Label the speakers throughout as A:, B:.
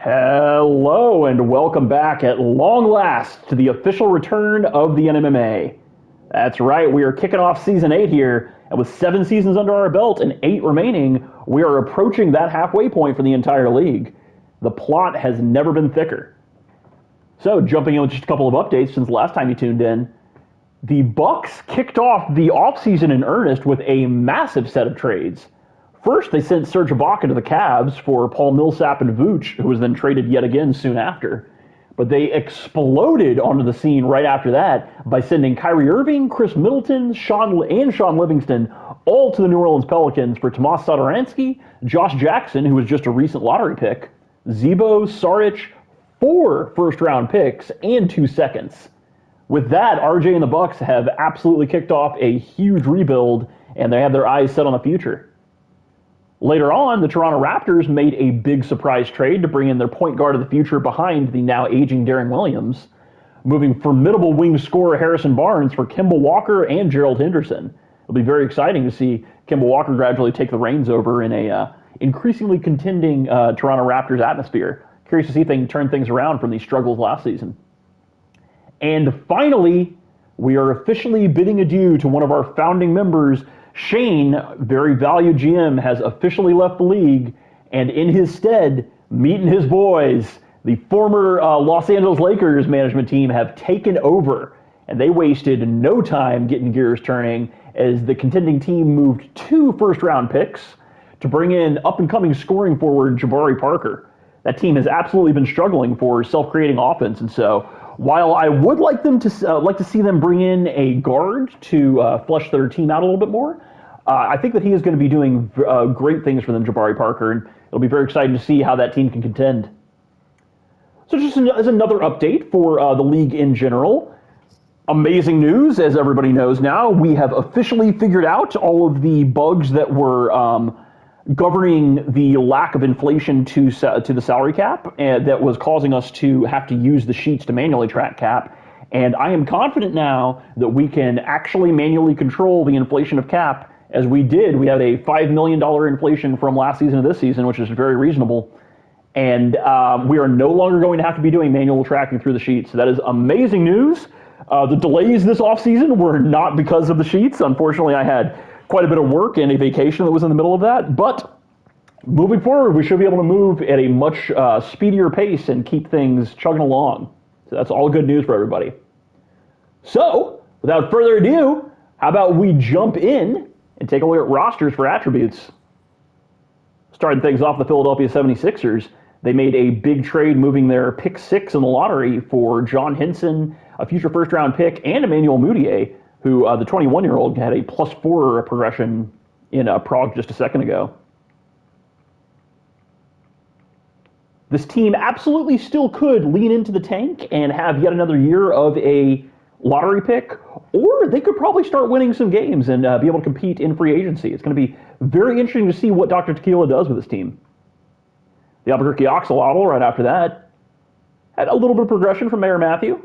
A: Hello and welcome back at long last to the official return of the NMMA. That's right, we are kicking off season 8 here, and with 7 seasons under our belt and 8 remaining, we are approaching that halfway point for the entire league. The plot has never been thicker. So, jumping in with just a couple of updates since the last time you tuned in, the Bucks kicked off the offseason in earnest with a massive set of trades. First, they sent Serge Ibaka to the Cavs for Paul Millsap and Vooch, who was then traded yet again soon after. But they exploded onto the scene right after that by sending Kyrie Irving, Chris Middleton, Sean Livingston all to the New Orleans Pelicans for Tomas Satoransky, Josh Jackson, who was just a recent lottery pick, Zebo, Saric, 4 first-round picks, and 2 seconds. With that, RJ and the Bucks have absolutely kicked off a huge rebuild, and they have their eyes set on the future. Later on, the Toronto Raptors made a big surprise trade to bring in their point guard of the future behind the now aging Deron Williams, moving formidable wing scorer Harrison Barnes for Kemba Walker and Gerald Henderson. It'll be very exciting to see Kemba Walker gradually take the reins over in a increasingly contending Toronto Raptors atmosphere. Curious to see if they can turn things around from these struggles last season. And finally, we are officially bidding adieu to one of our founding members. Shane, very valued GM, has officially left the league, and in his stead, meeting his boys, the former Los Angeles Lakers management team have taken over, and they wasted no time getting gears turning as the contending team moved 2 first-round picks to bring in up-and-coming scoring forward Jabari Parker. That team has absolutely been struggling for self-creating offense, and so while I would like to see them bring in a guard to flesh their team out a little bit more, I think that he is going to be doing great things for them, Jabari Parker, and it'll be very exciting to see how that team can contend. So just as another update for the league in general, amazing news, as everybody knows now, we have officially figured out all of the bugs that were governing the lack of inflation to the salary cap, and that was causing us to have to use the sheets to manually track cap. And I am confident now that we can actually manually control the inflation of cap as we did. We had a $5 million inflation from last season to this season, which is very reasonable. And we are no longer going to have to be doing manual tracking through the sheets. So that is amazing news. The delays this offseason were not because of the sheets. Unfortunately, I had quite a bit of work and a vacation that was in the middle of that. But moving forward, we should be able to move at a much speedier pace and keep things chugging along. So that's all good news for everybody. So, without further ado, how about we jump in and take a look at rosters for attributes. Starting things off, the Philadelphia 76ers, they made a big trade moving their pick 6 in the lottery for John Henson, a future first-round pick, and Emmanuel Mudiay, who the 21-year-old had a +4 progression in Prague just a second ago. This team absolutely still could lean into the tank and have yet another year of a lottery pick, or they could probably start winning some games and be able to compete in free agency. It's going to be very interesting to see what Dr. Tequila does with this team. The Albuquerque Axolotl, right after that, had a little bit of progression from Mayor Matthew.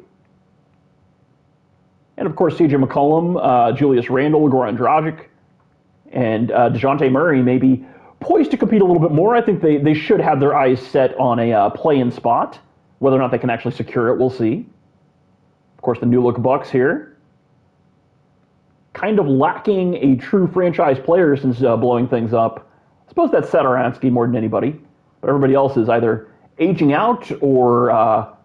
A: And of course, CJ McCollum, Julius Randle, Goran Dragic, and DeJounte Murray may be poised to compete a little bit more. I think they should have their eyes set on a play-in spot. Whether or not they can actually secure it, we'll see. Of course, the new look Bucks here. Kind of lacking a true franchise player since blowing things up. I suppose that's Satoransky more than anybody. But everybody else is either aging out or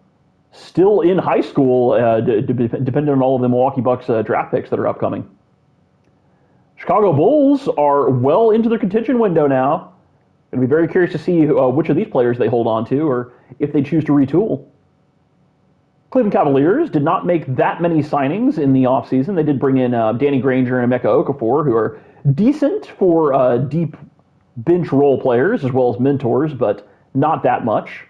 A: still in high school, depending on all of the Milwaukee Bucks draft picks that are upcoming. Chicago Bulls are well into their contention window now. Going to be very curious to see which of these players they hold on to or if they choose to retool. Cleveland Cavaliers did not make that many signings in the offseason. They did bring in Danny Granger and Emeka Okafor, who are decent for deep bench role players as well as mentors, but not that much.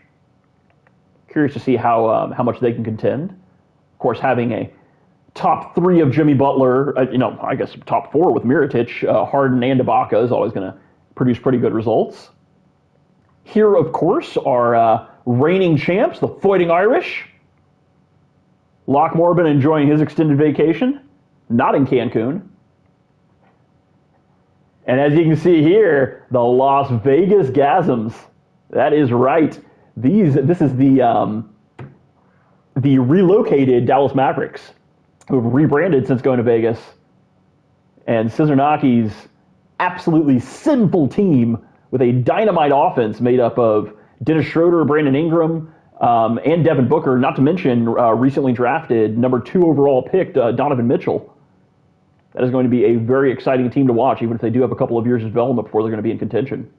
A: Curious to see how much they can contend. Of course, having a top 3 of Jimmy Butler, I guess top 4 with Mirotic, Harden, and Ibaka is always going to produce pretty good results. Here, of course, are reigning champs, the Fighting Irish. Locke Morbin enjoying his extended vacation, not in Cancun. And as you can see here, the Las Vegas Gasms. That is right. This is the relocated Dallas Mavericks, who have rebranded since going to Vegas, and Szyzernaki's absolutely simple team with a dynamite offense made up of Dennis Schroeder, Brandon Ingram, and Devin Booker, not to mention recently drafted number 2 overall pick Donovan Mitchell. That is going to be a very exciting team to watch, even if they do have a couple of years of development before they're going to be in contention.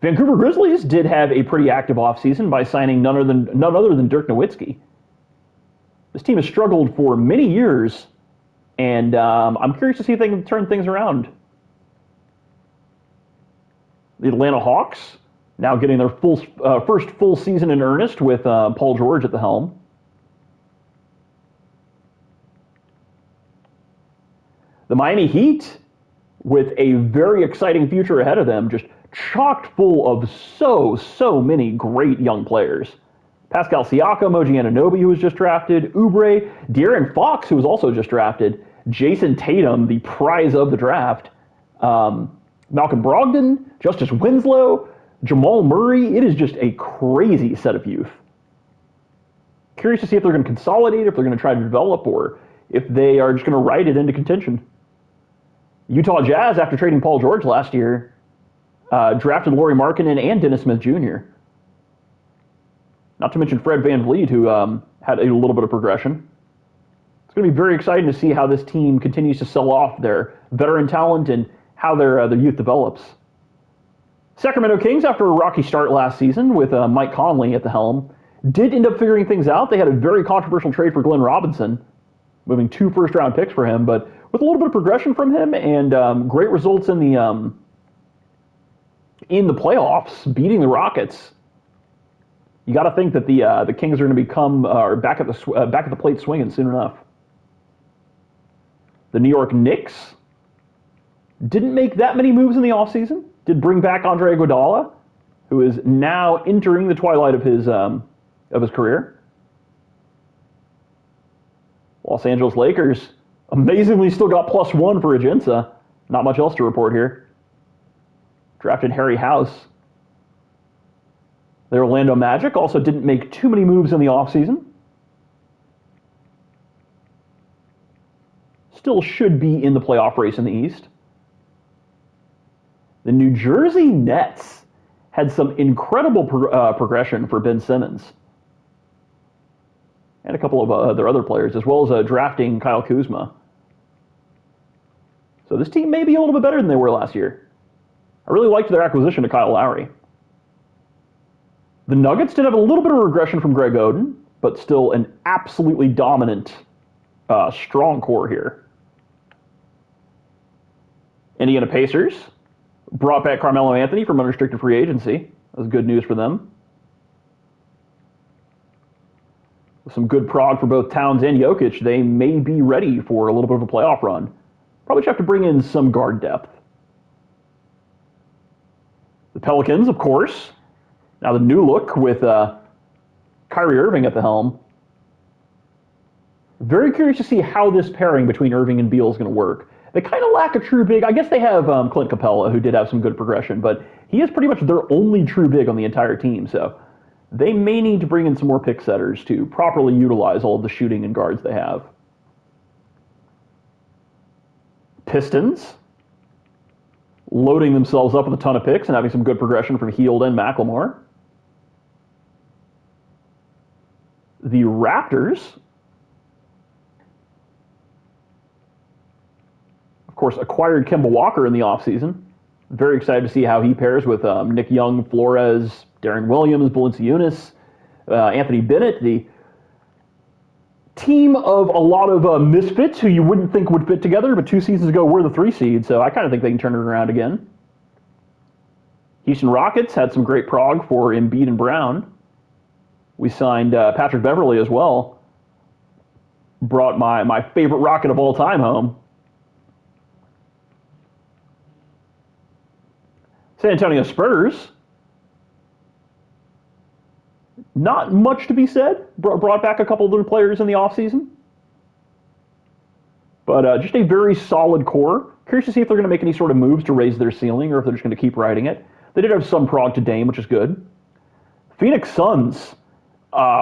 A: Vancouver Grizzlies did have a pretty active offseason by signing none other than Dirk Nowitzki. This team has struggled for many years, and I'm curious to see if they can turn things around. The Atlanta Hawks now getting their first full season in earnest with Paul George at the helm. The Miami Heat, with a very exciting future ahead of them, just chocked full of so many great young players. Pascal Siakam, OG Anunoby, who was just drafted, Oubre, De'Aaron Fox, who was also just drafted, Jason Tatum, the prize of the draft, Malcolm Brogdon, Justice Winslow, Jamal Murray. It is just a crazy set of youth. Curious to see if they're going to consolidate, if they're going to try to develop, or if they are just going to ride it into contention. Utah Jazz, after trading Paul George last year, drafted Lauri Markkanen and Dennis Smith Jr. Not to mention Fred VanVleet, who had a little bit of progression. It's going to be very exciting to see how this team continues to sell off their veteran talent and how their youth develops. Sacramento Kings, after a rocky start last season with Mike Conley at the helm, did end up figuring things out. They had a very controversial trade for Glenn Robinson, moving 2 first-round picks for him, but with a little bit of progression from him and great results in the playoffs, beating the Rockets. You got to think that the Kings are going to become back at the plate swinging soon enough. The New York Knicks didn't make that many moves in the offseason. Did bring back Andre Iguodala, who is now entering the twilight of his career. Los Angeles Lakers amazingly still got +1 for Ajinça. Not much else to report here. Drafted Harry House. The Orlando Magic also didn't make too many moves in the offseason. Still should be in the playoff race in the East. The New Jersey Nets had some incredible progression for Ben Simmons and a couple of their other players, as well as drafting Kyle Kuzma. So this team may be a little bit better than they were last year. I really liked their acquisition of Kyle Lowry. The Nuggets did have a little bit of regression from Greg Oden, but still an absolutely dominant, strong core here. Indiana Pacers brought back Carmelo Anthony from unrestricted free agency. That was good news for them. With some good prog for both Towns and Jokic, they may be ready for a little bit of a playoff run. Probably have to bring in some guard depth. The Pelicans, of course. Now the new look with Kyrie Irving at the helm. Very curious to see how this pairing between Irving and Beal is going to work. They kind of lack a true big. I guess they have Clint Capella, who did have some good progression, but he is pretty much their only true big on the entire team. So they may need to bring in some more pick setters to properly utilize all of the shooting and guards they have. Pistons, loading themselves up with a ton of picks and having some good progression from Hield and McLemore. The Raptors, of course, acquired Kemba Walker in the offseason. Very excited to see how he pairs with Nick Young, Flores, Darren Williams, Valanciunas, Anthony Bennett, the team of a lot of misfits who you wouldn't think would fit together, but 2 seasons ago were the 3 seed, so I kind of think they can turn it around again. Houston Rockets had some great prog for Embiid and Brown. We signed Patrick Beverley as well. Brought my favorite Rocket of all time home. San Antonio Spurs, not much to be said. Brought back a couple of new players in the offseason. But just a very solid core. Curious to see if they're going to make any sort of moves to raise their ceiling or if they're just going to keep riding it. They did have some prog to Dame, which is good. Phoenix Suns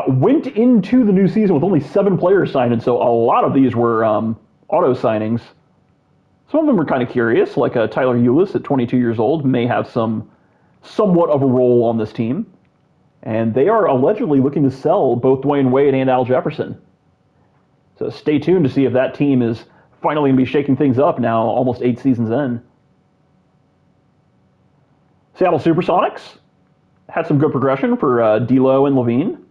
A: went into the new season with only 7 players signed, and so a lot of these were auto signings. Some of them were kind of curious, like Tyler Ulis at 22 years old may have somewhat of a role on this team. And they are allegedly looking to sell both Dwayne Wade and Al Jefferson. So stay tuned to see if that team is finally going to be shaking things up now, almost 8 seasons in. Seattle Supersonics had some good progression for D'Lo and Levine.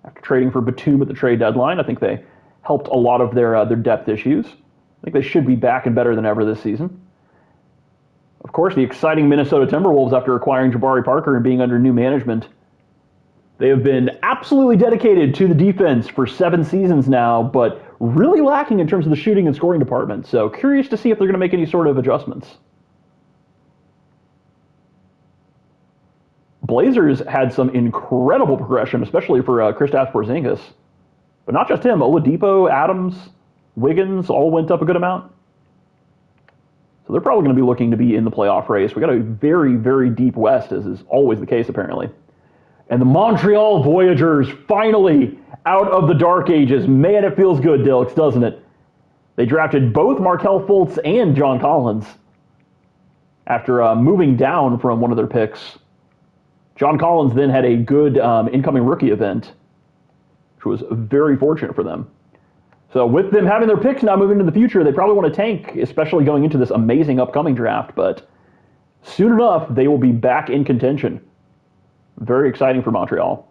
A: After trading for Batum at the trade deadline, I think they helped a lot of their depth issues. I think they should be back and better than ever this season. Of course, the exciting Minnesota Timberwolves, after acquiring Jabari Parker and being under new management, they have been absolutely dedicated to the defense for 7 seasons now, but really lacking in terms of the shooting and scoring department. So curious to see if they're going to make any sort of adjustments. Blazers had some incredible progression, especially for Kristaps Porzingis. But not just him. Oladipo, Adams, Wiggins all went up a good amount. So they're probably going to be looking to be in the playoff race. We got a very, very deep West, as is always the case, apparently. And the Montreal Voyageurs finally out of the dark ages. Man, it feels good, Dilks, doesn't it? They drafted both Markelle Fultz and John Collins after moving down from one of their picks. John Collins then had a good incoming rookie event, which was very fortunate for them. So with them having their picks now moving into the future, they probably want to tank, especially going into this amazing upcoming draft. But soon enough, they will be back in contention. Very exciting for Montreal.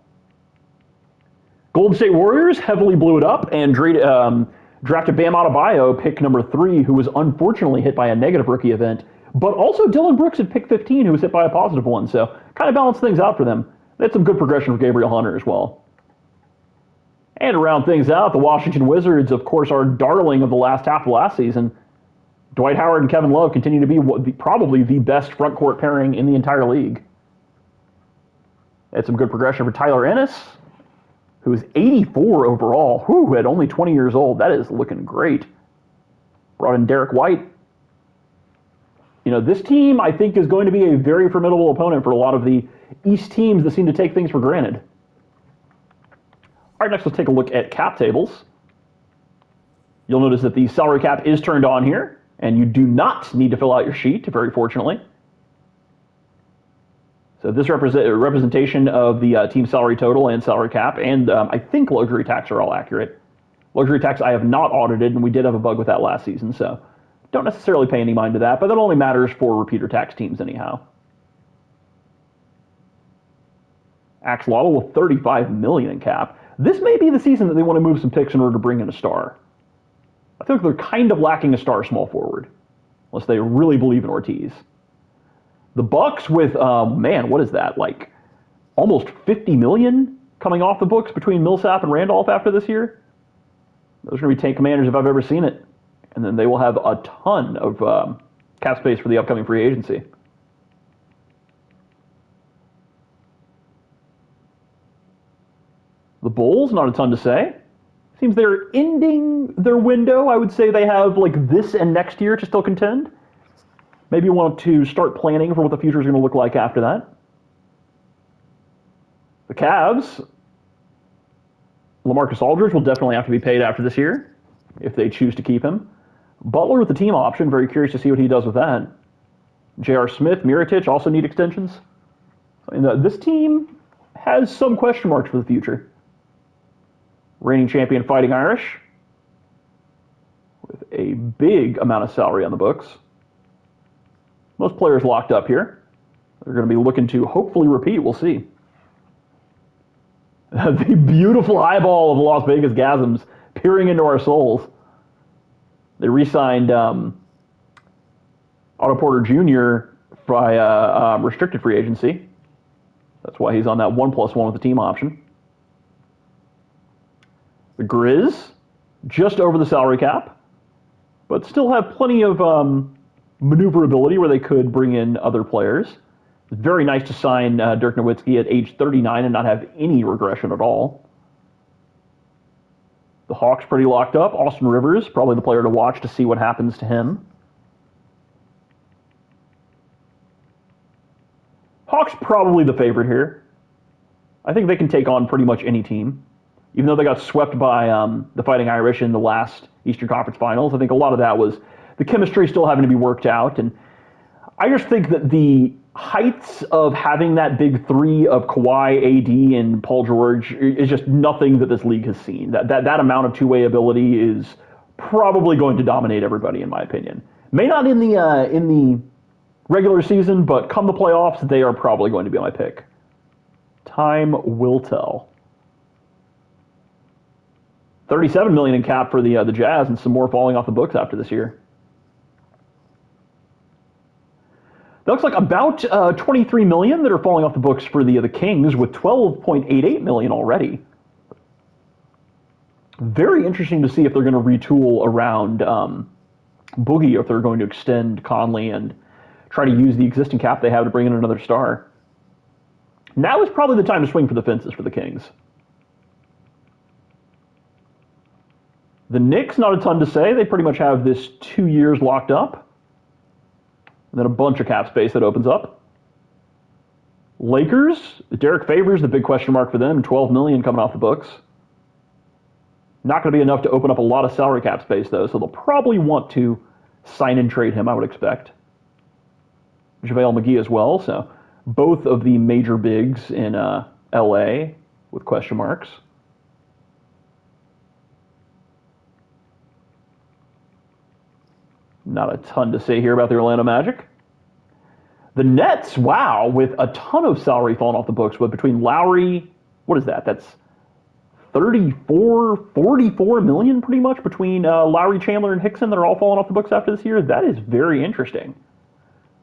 A: Golden State Warriors heavily blew it up and drafted Bam Adebayo, pick number 3, who was unfortunately hit by a negative rookie event. But also Dylan Brooks at pick 15, who was hit by a positive one. So kind of balanced things out for them. They had some good progression for Gabriel Hunter as well. And to round things out, the Washington Wizards, of course, our darling of the last half of last season. Dwight Howard and Kevin Love continue to be probably the best front court pairing in the entire league. They had some good progression for Tyler Ennis, who is 84 overall, at only 20 years old. That is looking great. Brought in Derek White. You know, this team, I think, is going to be a very formidable opponent for a lot of the East teams that seem to take things for granted. All right, next let's take a look at cap tables. You'll notice that the salary cap is turned on here, and you do not need to fill out your sheet, very fortunately. So this representation of the team salary total and salary cap, and I think luxury tax are all accurate. Luxury tax I have not audited, and we did have a bug with that last season, so don't necessarily pay any mind to that, but that only matters for repeater tax teams anyhow. Axolotl with $35 million in cap. This may be the season that they want to move some picks in order to bring in a star. I feel like they're kind of lacking a star small forward, unless they really believe in Ortiz. The Bucks with, what is that, like almost $50 million coming off the books between Millsap and Randolph after this year? Those are going to be tank commanders if I've ever seen it. And then they will have a ton of cap space for the upcoming free agency. The Bulls, not a ton to say. Seems they're ending their window. I would say they have like this and next year to still contend. Maybe you want to start planning for what the future is going to look like after that. The Cavs, LaMarcus Aldridge will definitely have to be paid after this year if they choose to keep him. Butler with the team option, very curious to see what he does with that. J.R. Smith, Mirotic also need extensions. And, this team has some question marks for the future. Reigning champion Fighting Irish with a big amount of salary on the books. Most players locked up here. They're going to be looking to hopefully repeat. We'll see. The beautiful eyeball of the Las Vegas Gasms peering into our souls. They re-signed Otto Porter Jr. by restricted free agency. That's why he's on that 1+1 with the team option. The Grizz, just over the salary cap, but still have plenty of maneuverability where they could bring in other players. It's very nice to sign Dirk Nowitzki at age 39 and not have any regression at all. The Hawks pretty locked up. Austin Rivers, probably the player to watch to see what happens to him. Hawks probably the favorite here. I think they can take on pretty much any team. Even though they got swept by the Fighting Irish in the last Eastern Conference Finals, I think a lot of that was the chemistry still having to be worked out. And I just think that the heights of having that big three of Kawhi, AD, and Paul George is just nothing that this league has seen. That amount of two-way ability is probably going to dominate everybody, in my opinion. May not in the regular season, but come the playoffs, they are probably going to be my pick. Time will tell. $37 million in cap for the Jazz, and some more falling off the books after this year. That looks like about $23 million that are falling off the books for the Kings, with $12.88 million already. Very interesting to see if they're going to retool around Boogie, or if they're going to extend Conley and try to use the existing cap they have to bring in another star. Now is probably the time to swing for the fences for the Kings. The Knicks, not a ton to say. They pretty much have this 2 years locked up. And then a bunch of cap space that opens up. Lakers, Derek Favors, the big question mark for them, $12 million coming off the books. Not going to be enough to open up a lot of salary cap space, though, so they'll probably want to sign and trade him, I would expect. JaVale McGee as well, so both of the major bigs in LA with question marks. Not a ton to say here about the Orlando Magic. The Nets, wow, with a ton of salary falling off the books, with between Lowry, what is that? That's 44 million pretty much between Lowry, Chandler, and Hickson that are all falling off the books after this year. That is very interesting.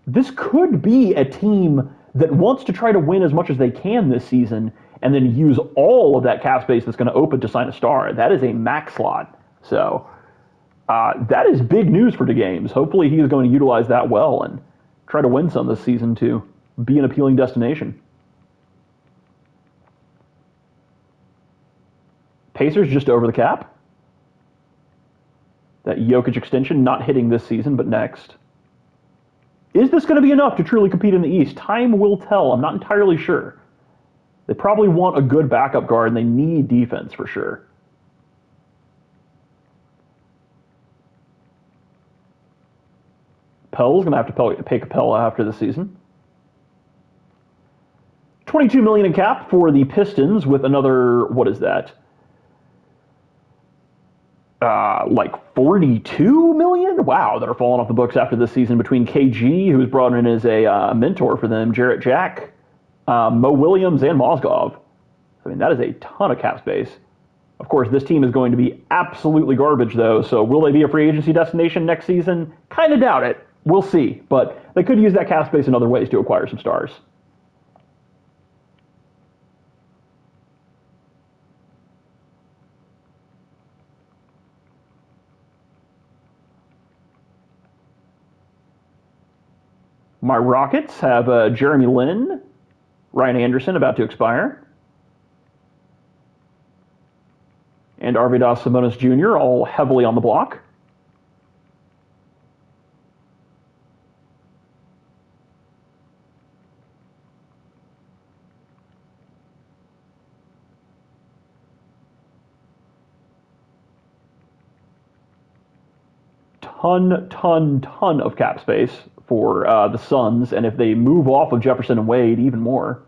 A: This could be a team that wants to try to win as much as they can this season and then use all of that cap space that's going to open to sign a star. That is a max slot. So that is big news for the Games. Hopefully he is going to utilize that well and try to win some this season to be an appealing destination. Pacers just over the cap. That Jokic extension not hitting this season, but next. Is this going to be enough to truly compete in the East? Time will tell. I'm not entirely sure. They probably want a good backup guard, and they need defense for sure. Pell's going to have to pay Capella after the season. $22 million in cap for the Pistons with another, what is that? Like $42 million? Wow, that are falling off the books after this season between KG, who's brought in as a mentor for them, Jarrett Jack, Mo Williams, and Mozgov. I mean, that is a ton of cap space. Of course, this team is going to be absolutely garbage, though, so will they be a free agency destination next season? Kind of doubt it. We'll see, but they could use that cap space in other ways to acquire some stars. My Rockets have Jeremy Lin, Ryan Anderson about to expire, and Arvydas Sabonis Jr. all heavily on the block. Ton of cap space for the Suns, and if they move off of Jefferson and Wade, even more.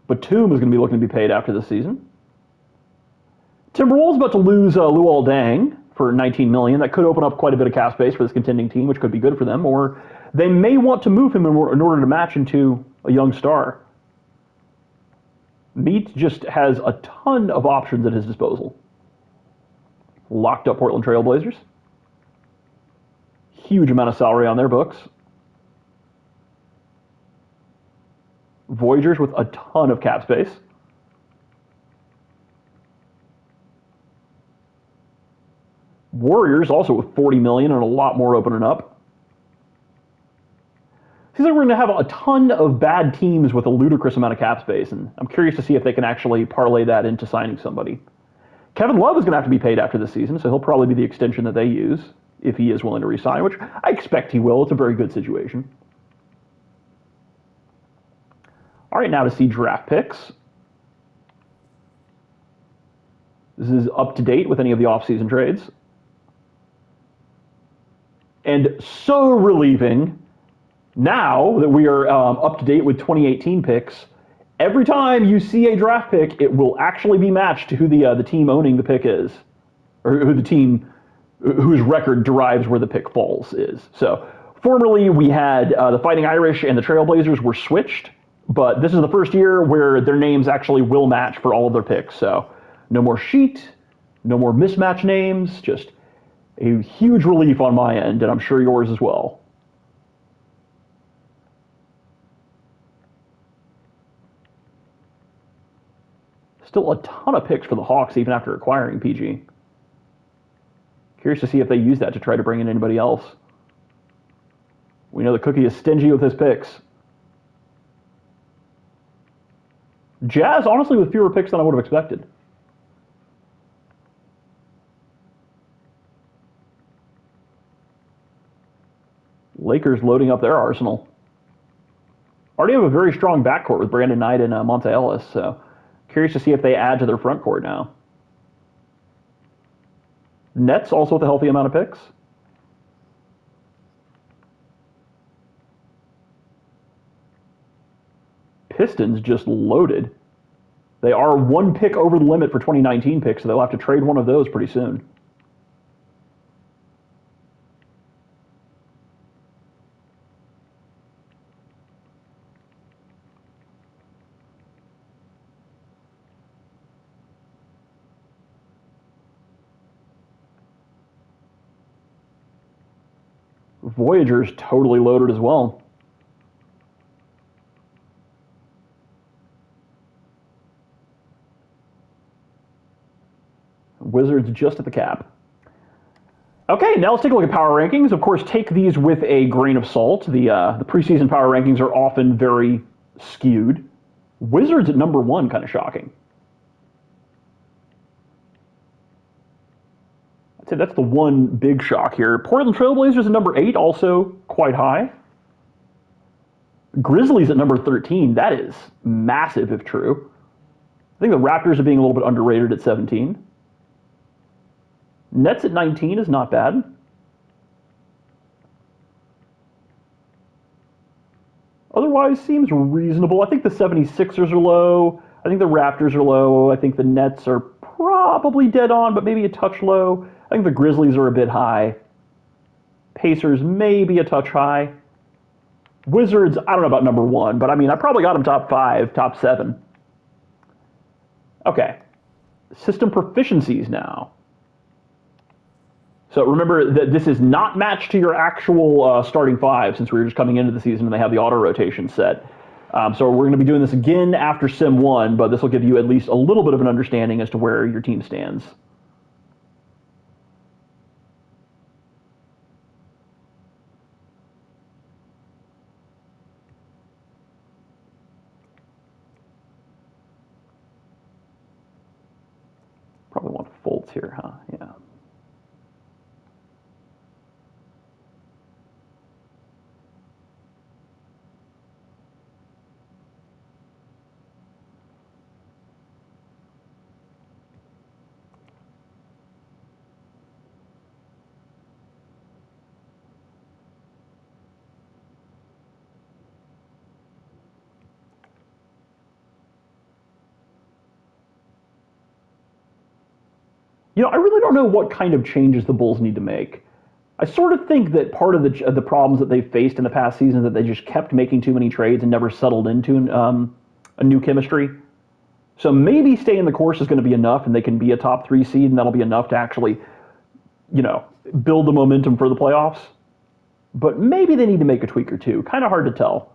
A: Batum is going to be looking to be paid after this season. Timberwolves about to lose Luol Deng for $19 million. That could open up quite a bit of cap space for this contending team, which could be good for them, or they may want to move him in order to match into a young star. Meat just has a ton of options at his disposal. Locked up Portland Trail Blazers. Huge amount of salary on their books. Voyagers with a ton of cap space. Warriors also with $40 million and a lot more opening up. Seems like we're going to have a ton of bad teams with a ludicrous amount of cap space, and I'm curious to see if they can actually parlay that into signing somebody. Kevin Love is going to have to be paid after this season, so he'll probably be the extension that they use if he is willing to resign, which I expect he will. It's a very good situation. All right, now to see draft picks. This is up to date with any of the offseason trades. And so relieving, now that we are up to date with 2018 picks, every time you see a draft pick, it will actually be matched to who the team owning the pick is, or who the team whose record derives where the pick falls is. So formerly we had the Fighting Irish and the Trailblazers were switched, but this is the first year where their names actually will match for all of their picks. So no more sheet, no more mismatch names, just a huge relief on my end, and I'm sure yours as well. Still a ton of picks for the Hawks even after acquiring PG. Curious to see if they use that to try to bring in anybody else. We know the Cookie is stingy with his picks. Jazz, honestly, with fewer picks than I would have expected. Lakers loading up their arsenal. Already have a very strong backcourt with Brandon Knight and Monta Ellis, so curious to see if they add to their front court now. Nets also with a healthy amount of picks. Pistons just loaded. They are one pick over the limit for 2019 picks, so they'll have to trade one of those pretty soon. Voyager's totally loaded as well. Wizards just at the cap. Okay, now let's take a look at power rankings. Of course, take these with a grain of salt. The preseason power rankings are often very skewed. Wizards at number 1, kind of shocking. I'd say that's the one big shock here. Portland Trailblazers at number 8, also quite high. Grizzlies at number 13, that is massive if true. I think the Raptors are being a little bit underrated at 17. Nets at 19 is not bad. Otherwise, seems reasonable. I think the 76ers are low. I think the Raptors are low. I think the Nets are probably dead on, but maybe a touch low. I think the Grizzlies are a bit high. Pacers maybe a touch high. Wizards, I don't know about number 1, but I mean, I probably got them top 5, top 7. Okay. System proficiencies now. So remember that this is not matched to your actual starting 5 since we were just coming into the season and they have the auto rotation set. So we're going to be doing this again after Sim 1, but this will give you at least a little bit of an understanding as to where your team stands. Probably want Fultz here, huh? Yeah. I really don't know what kind of changes the Bulls need to make. I sort of think that part of the problems that they've faced in the past season is that they just kept making too many trades and never settled into a new chemistry. So maybe staying the course is going to be enough, and they can be a top 3 seed, and that'll be enough to actually, build the momentum for the playoffs. But maybe they need to make a tweak or two. Kind of hard to tell.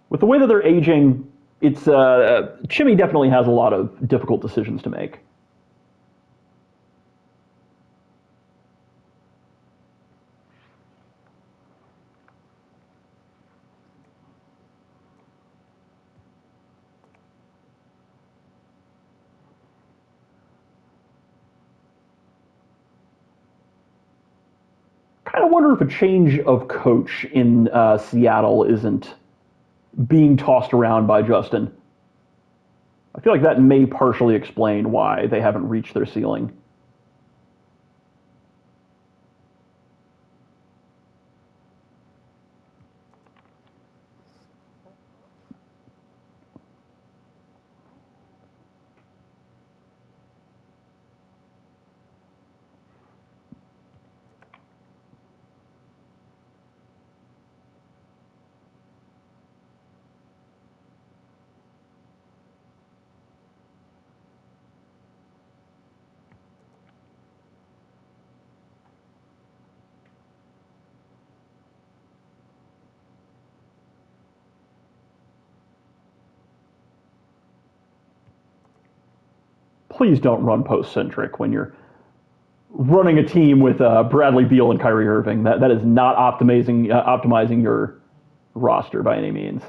A: With the way that they're aging, it's Chimmy definitely has a lot of difficult decisions to make. kind of wonder if a change of coach in Seattle isn't being tossed around by Justin. I feel like that may partially explain why they haven't reached their ceiling. Please don't run post-centric when you're running a team with Bradley Beal and Kyrie Irving. That is not optimizing your roster by any means.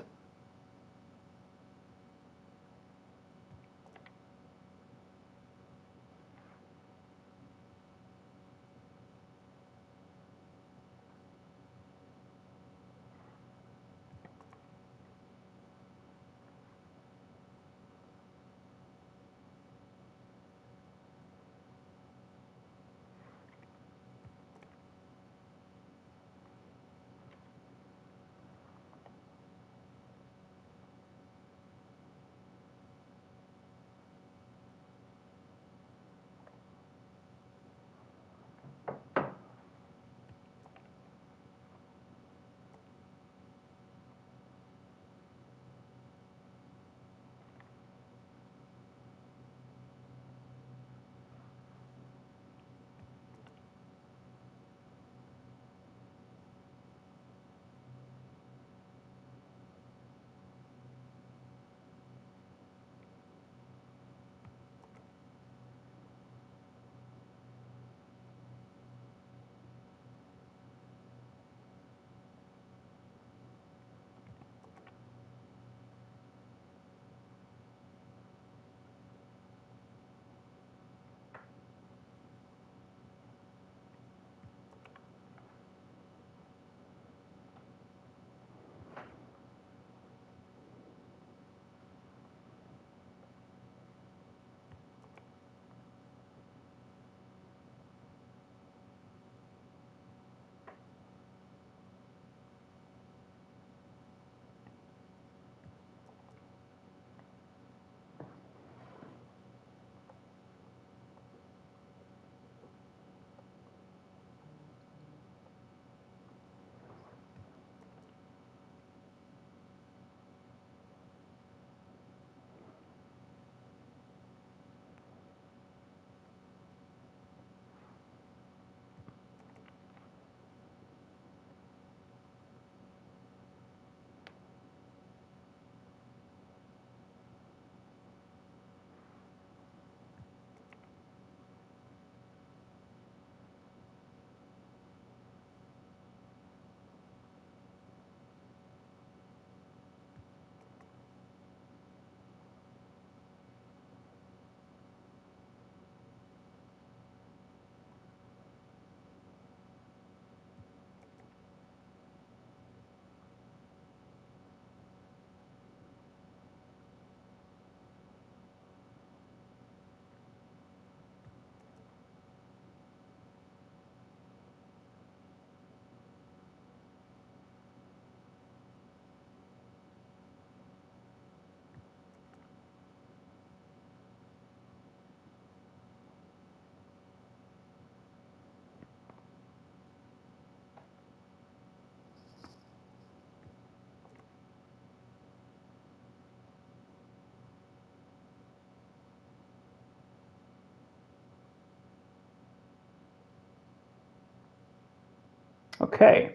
A: Okay,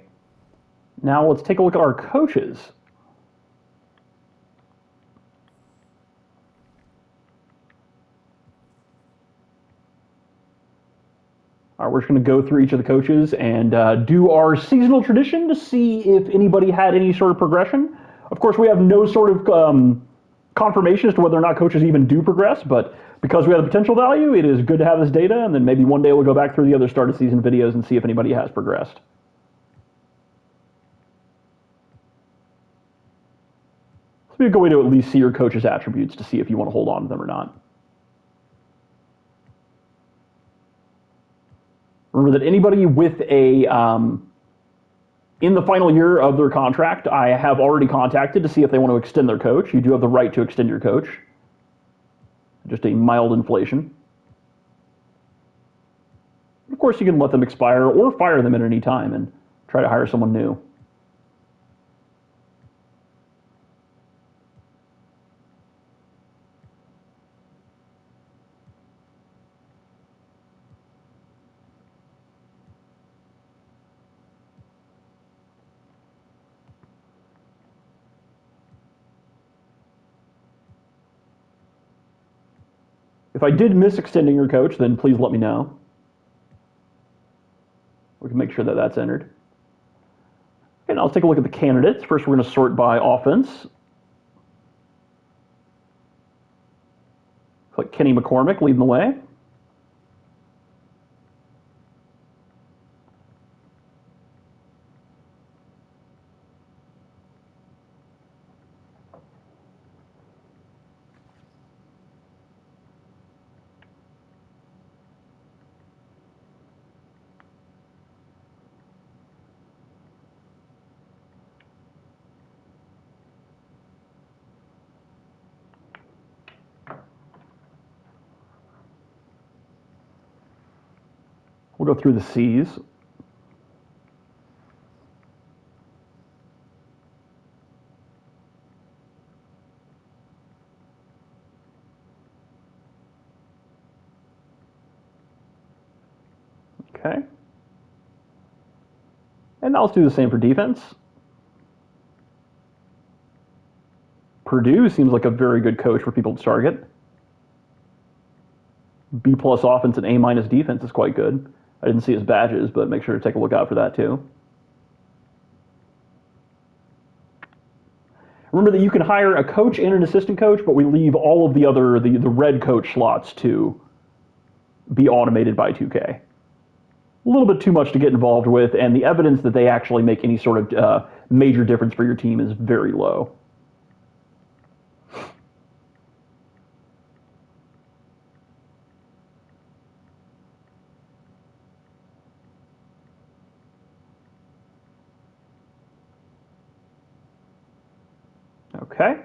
A: now let's take a look at our coaches. All right, we're just going to go through each of the coaches and do our seasonal tradition to see if anybody had any sort of progression. Of course, we have no sort of confirmation as to whether or not coaches even do progress, but because we have the potential value, it is good to have this data, and then maybe one day we'll go back through the other start of season videos and see if anybody has progressed. This would be a good way to at least see your coach's attributes to see if you want to hold on to them or not. Remember that anybody with a in the final year of their contract, I have already contacted to see if they want to extend their coach. You do have the right to extend your coach. Just a mild inflation. Of course, you can let them expire or fire them at any time and try to hire someone new. If I did miss extending your coach, then please let me know. We can make sure that that's entered. Okay, now let's take a look at the candidates. First, we're going to sort by offense. Looks like Kenny McCormick leading the way. We'll go through the C's. Okay. And now let's do the same for defense. Purdue seems like a very good coach for people to target. B+ offense and A- defense is quite good. I didn't see his badges, but make sure to take a look out for that too. Remember that you can hire a coach and an assistant coach, but we leave all of the other, the red coach slots to be automated by 2K. A little bit too much to get involved with, and the evidence that they actually make any sort of major difference for your team is very low. Okay.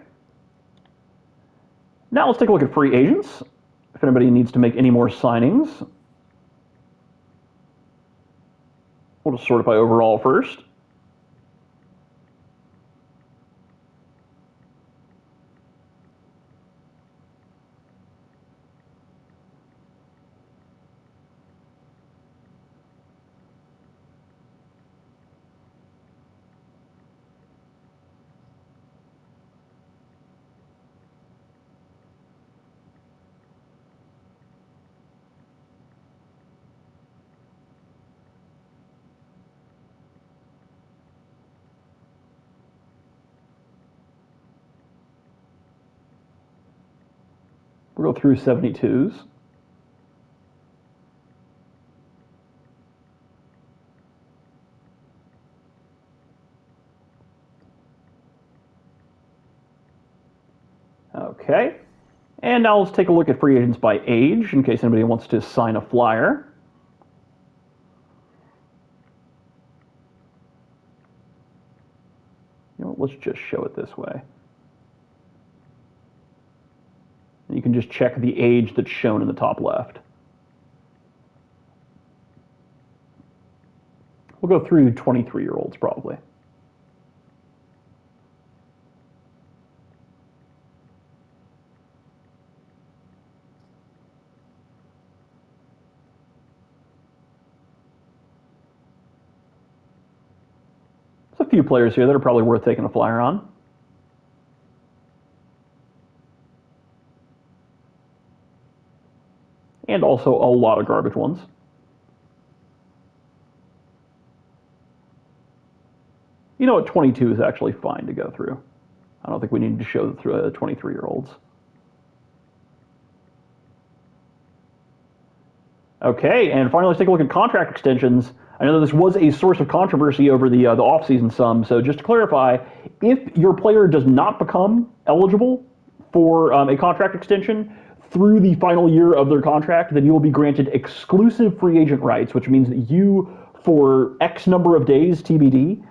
A: Now let's take a look at free agents. If anybody needs to make any more signings, we'll just sort it by overall first. We'll go through 72s. Okay. And now let's take a look at free agents by age, in case anybody wants to sign a flyer. You know what, let's just show it this way. And you can just check the age that's shown in the top left. We'll go through 23-year-olds probably. There's a few players here that are probably worth taking a flyer on. And also a lot of garbage ones. You know what, 22 is actually fine to go through. I don't think we need to show through 23-year-olds. Okay, and finally, let's take a look at contract extensions. I know this was a source of controversy over the offseason some. So just to clarify, if your player does not become eligible for a contract extension through the final year of their contract, then you will be granted exclusive free agent rights, which means that you, for X number of days, TBD,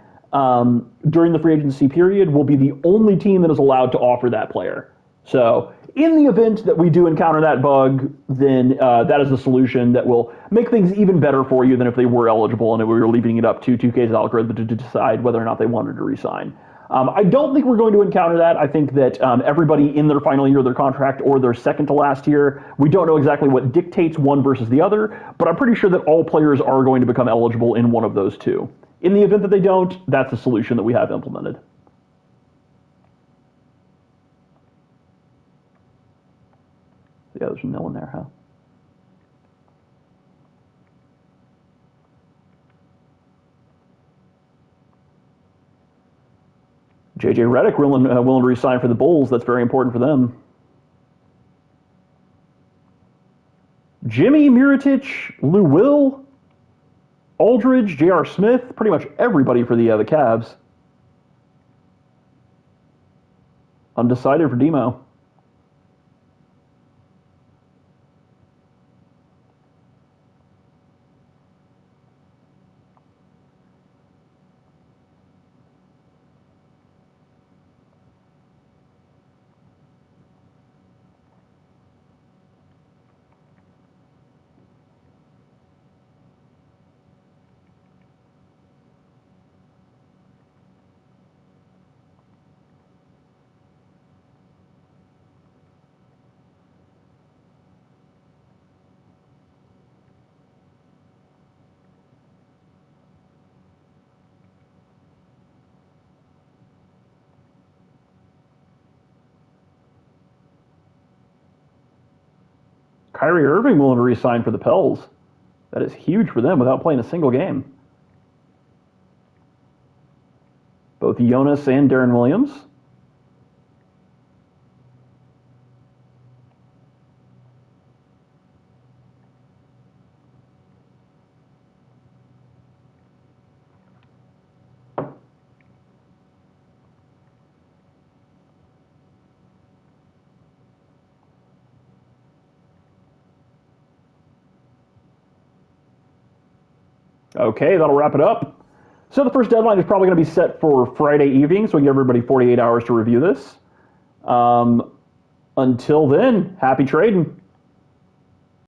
A: during the free agency period, will be the only team that is allowed to offer that player. So in the event that we do encounter that bug, then that is a solution that will make things even better for you than if they were eligible and we were leaving it up to 2K's algorithm to decide whether or not they wanted to resign. I don't think we're going to encounter that. I think that everybody in their final year of their contract or their second to last year, we don't know exactly what dictates one versus the other, but I'm pretty sure that all players are going to become eligible in one of those two. In the event that they don't, that's a solution that we have implemented. Yeah, there's no one there, huh? JJ Redick willing to resign for the Bulls. That's very important for them. Jimmy, Mirotic, Lou Will, Aldridge, J.R. Smith, pretty much everybody for the Cavs. Undecided for Demo. Kyrie Irving willing to resign for the Pels. That is huge for them without playing a single game. Both Jonas and Darren Williams. Okay, that'll wrap it up. So the first deadline is probably going to be set for Friday evening, so we give everybody 48 hours to review this. Until then, happy trading.